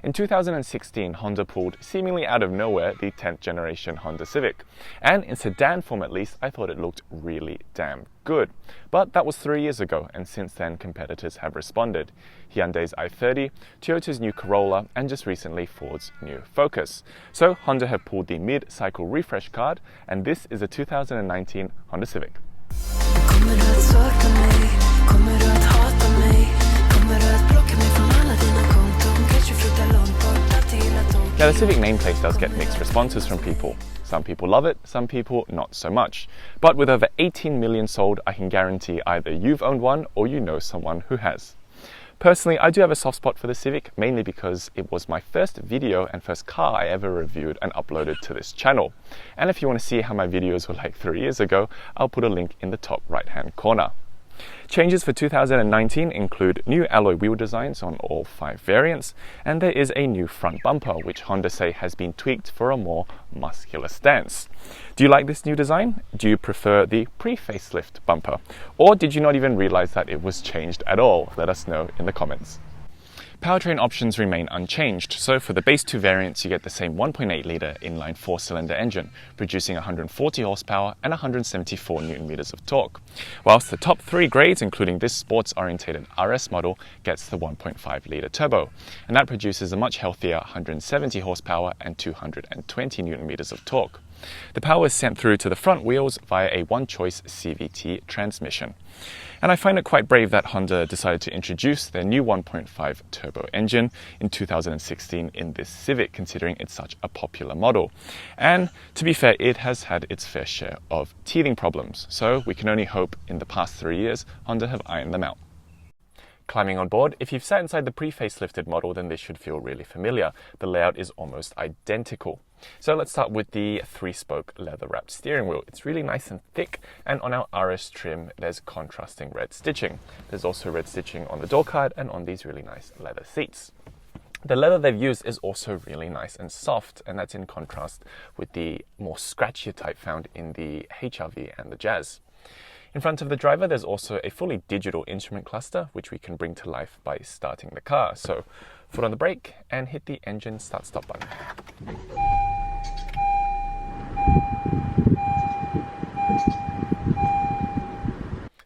In 2016, Honda pulled, seemingly out of nowhere, the 10th generation Honda Civic. And in sedan form at least, I thought it looked really damn good. But that was 3 years ago, and since then competitors have responded. Hyundai's i30, Toyota's new Corolla, and just recently Ford's new Focus. So Honda have pulled the mid-cycle refresh card, and this is a 2019 Honda Civic. Now the Civic nameplate does get mixed responses from people. Some people love it, some people not so much. But with over 18 million sold, I can guarantee either you've owned one or you know someone who has. Personally, I do have a soft spot for the Civic, mainly because it was my first video and first car I ever reviewed and uploaded to this channel. And if you want to see how my videos were like 3 years ago, I'll put a link in the top right hand corner. Changes for 2019 include new alloy wheel designs on all 5 variants, and there is a new front bumper, which Honda say has been tweaked for a more muscular stance. Do you like this new design? Do you prefer the pre-facelift bumper? Or did you not even realize that it was changed at all? Let us know in the comments. Powertrain options remain unchanged, so for the base 2 variants you get the same 1.8-litre inline 4-cylinder engine, producing 140 horsepower and 174 Nm of torque, whilst the top 3 grades, including this sports-orientated RS model, gets the 1.5-litre turbo, and that produces a much healthier 170 horsepower and 220 Nm of torque. The power is sent through to the front wheels via a one-choice CVT transmission. And I find it quite brave that Honda decided to introduce their new 1.5 turbo engine in 2016 in this Civic, considering it's such a popular model. And to be fair, it has had its fair share of teething problems, so we can only hope in the past 3 years Honda have ironed them out. Climbing on board, if you've sat inside the pre-facelifted model, then this should feel really familiar. The layout is almost identical. So let's start with the 3-spoke leather-wrapped steering wheel. It's really nice and thick, and on our RS trim there's contrasting red stitching. There's also red stitching on the door card and on these really nice leather seats. The leather they've used is also really nice and soft, and that's in contrast with the more scratchier type found in the HR-V and the Jazz. In front of the driver, there's also a fully digital instrument cluster, which we can bring to life by starting the car. So, foot on the brake and hit the engine start-stop button.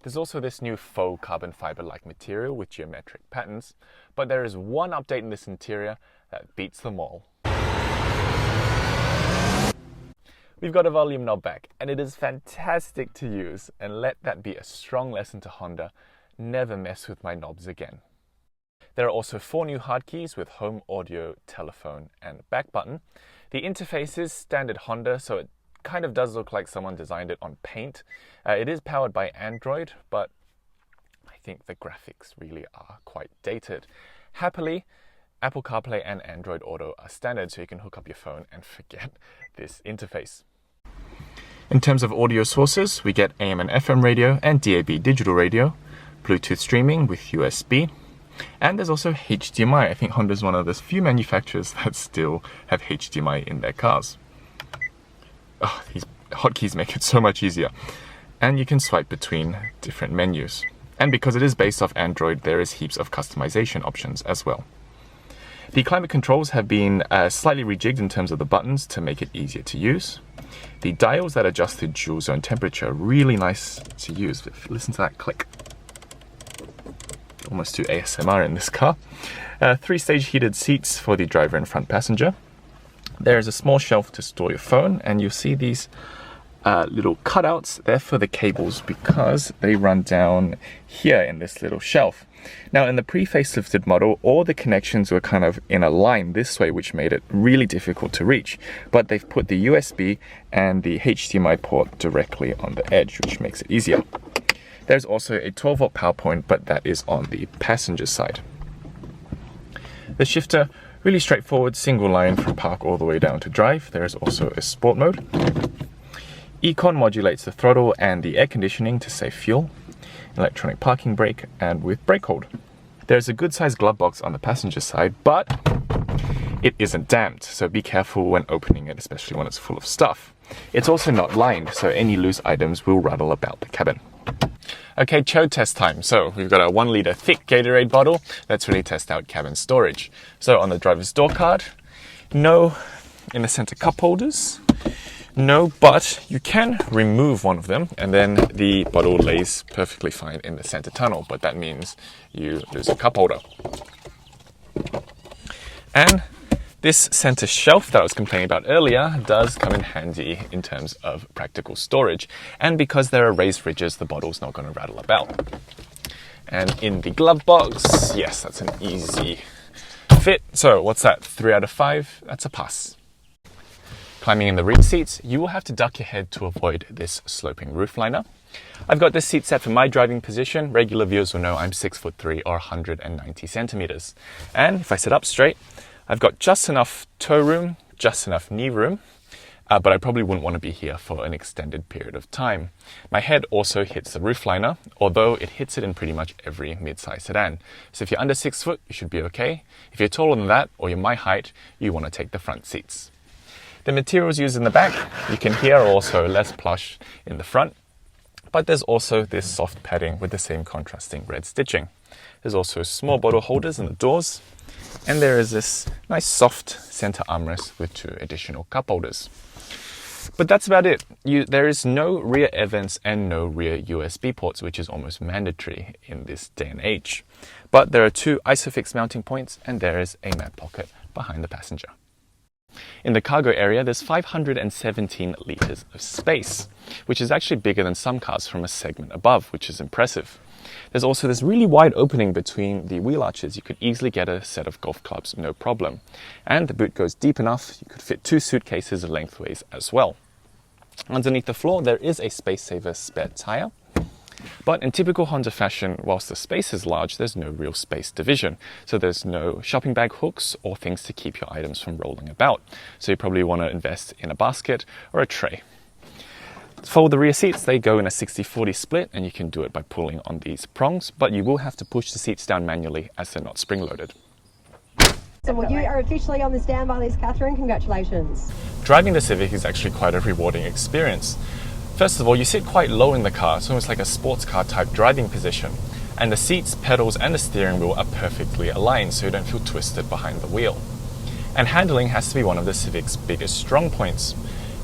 There's also this new faux carbon fiber-like material with geometric patterns, but there is one update in this interior that beats them all. We've got a volume knob back, and it is fantastic to use, and let that be a strong lesson to Honda: never mess with my knobs again. There are also 4 new hardkeys with home, audio, telephone, and back button. The interface is standard Honda, so it kind of does look like someone designed it on paint. It is powered by Android, but I think the graphics really are quite dated. Happily, Apple CarPlay and Android Auto are standard, so you can hook up your phone and forget this interface. In terms of audio sources, we get AM and FM radio and DAB digital radio, Bluetooth streaming with USB, and there's also HDMI. I think Honda's one of the few manufacturers that still have HDMI in their cars. Oh, these hotkeys make it so much easier. And you can swipe between different menus. And because it is based off Android, there is heaps of customization options as well. The climate controls have been slightly rejigged in terms of the buttons to make it easier to use. The dials that adjust the dual zone temperature are really nice to use. Listen to that click. Almost to ASMR in this car. 3-stage heated seats for the driver and front passenger. There is a small shelf to store your phone, and you'll see these little cutouts there for the cables because they run down here in this little shelf. Now in the pre-facelifted model, all the connections were kind of in a line this way, which made it really difficult to reach, but they've put the USB and the HDMI port directly on the edge, which makes it easier. There's also a 12-volt power point, but that is on the passenger side. The shifter, really straightforward, single line from park all the way down to drive. There is also a sport mode. Econ modulates the throttle and the air conditioning to save fuel. Electronic parking brake, and with brake hold. There's a good sized glove box on the passenger side, but it isn't damped, so be careful when opening it, especially when it's full of stuff. It's also not lined, so any loose items will rattle about the cabin. Okay, chode test time. So we've got a 1 litre thick Gatorade bottle. Let's really test out cabin storage. So on the driver's door card, no in the center cup holders, no, but you can remove one of them and then the bottle lays perfectly fine in the center tunnel, but that means you lose a cup holder. And this center shelf that I was complaining about earlier does come in handy in terms of practical storage. And because there are raised ridges, the bottle's not going to rattle about. And in the glove box, yes, that's an easy fit. So what's that? 3 out of 5? That's a pass. Climbing in the rear seats, you will have to duck your head to avoid this sloping roof liner. I've got this seat set for my driving position. Regular viewers will know I'm 6'3" or 190 centimeters. And if I sit up straight, I've got just enough toe room, just enough knee room, but I probably wouldn't want to be here for an extended period of time. My head also hits the roof liner, although it hits it in pretty much every mid-size sedan. So if you're under 6 foot, you should be okay. If you're taller than that, or you're my height, you want to take the front seats. The materials used in the back, you can hear, are also less plush in the front, but there's also this soft padding with the same contrasting red stitching. There's also small bottle holders in the doors, and there is this nice soft center armrest with 2 additional cup holders. But that's about it. There is no rear air vents and no rear USB ports, which is almost mandatory in this day and age. But there are 2 ISOFIX mounting points, and there is a mat pocket behind the passenger. In the cargo area, there's 517 litres of space, which is actually bigger than some cars from a segment above, which is impressive. There's also this really wide opening between the wheel arches. You could easily get a set of golf clubs, no problem. And the boot goes deep enough, you could fit 2 suitcases lengthways as well. Underneath the floor, there is a space-saver spare tyre. But in typical Honda fashion, whilst the space is large, there's no real space division. So there's no shopping bag hooks or things to keep your items from rolling about. So you probably want to invest in a basket or a tray. For the rear seats, they go in a 60-40 split, and you can do it by pulling on these prongs, but you will have to push the seats down manually as they're not spring-loaded. So well, you are officially on the standby list, Catherine. Congratulations. Driving the Civic is actually quite a rewarding experience. First of all, you sit quite low in the car, it's almost like a sports car type driving position. And the seats, pedals, and the steering wheel are perfectly aligned, so you don't feel twisted behind the wheel. And handling has to be one of the Civic's biggest strong points.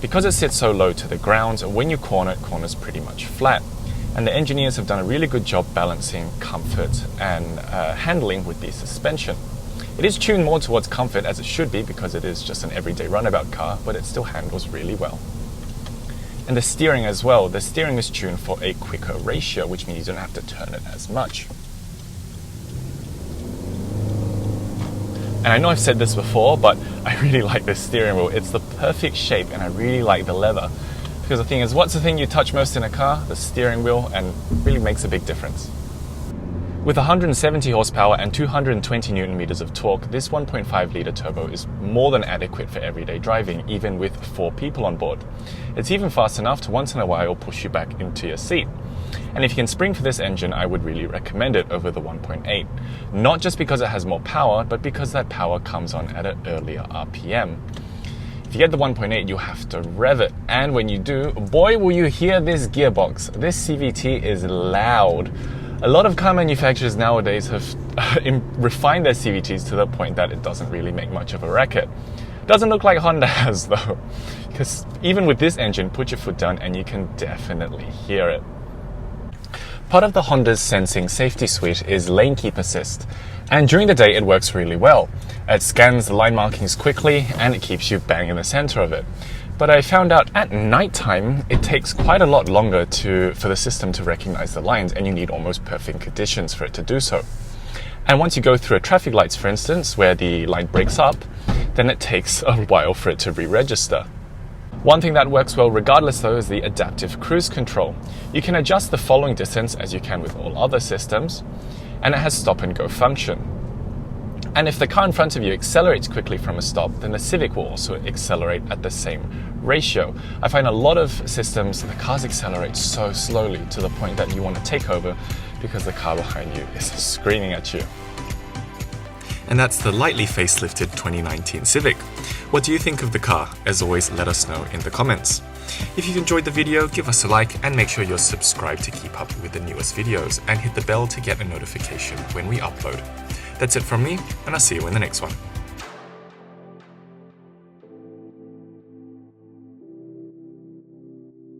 Because it sits so low to the ground, when you corner, it corners pretty much flat. And the engineers have done a really good job balancing comfort and handling with the suspension. It is tuned more towards comfort, as it should be, because it is just an everyday runabout car, but it still handles really well. And the steering as well. The steering is tuned for a quicker ratio, which means you don't have to turn it as much. And I know I've said this before, but I really like this steering wheel. It's the perfect shape, and I really like the leather. Because the thing is, what's the thing you touch most in a car? The steering wheel, and really makes a big difference. With 170 horsepower and 220 newton meters of torque, this 1.5 litre turbo is more than adequate for everyday driving, even with 4 people on board. It's even fast enough to once in a while push you back into your seat. And if you can spring for this engine, I would really recommend it over the 1.8. Not just because it has more power, but because that power comes on at an earlier RPM. If you get the 1.8, you have to rev it. And when you do, boy, will you hear this gearbox. This CVT is loud. A lot of car manufacturers nowadays have refined their CVTs to the point that it doesn't really make much of a racket. Doesn't look like Honda has though, because even with this engine, put your foot down and you can definitely hear it. Part of the Honda's sensing safety suite is lane keep assist, and during the day it works really well. It scans the line markings quickly and it keeps you bang in the center of it. But I found out at nighttime, it takes quite a lot longer for the system to recognize the lines, and you need almost perfect conditions for it to do so. And once you go through a traffic lights, for instance, where the light breaks up, then it takes a while for it to re-register. One thing that works well regardless though is the adaptive cruise control. You can adjust the following distance as you can with all other systems, and it has stop and go function. And if the car in front of you accelerates quickly from a stop, then the Civic will also accelerate at the same ratio. I find a lot of systems, the cars accelerate so slowly to the point that you want to take over because the car behind you is screaming at you. And that's the lightly facelifted 2019 Civic. What do you think of the car? As always, let us know in the comments. If you've enjoyed the video, give us a like and make sure you're subscribed to keep up with the newest videos and hit the bell to get a notification when we upload. That's it from me, and I'll see you in the next one.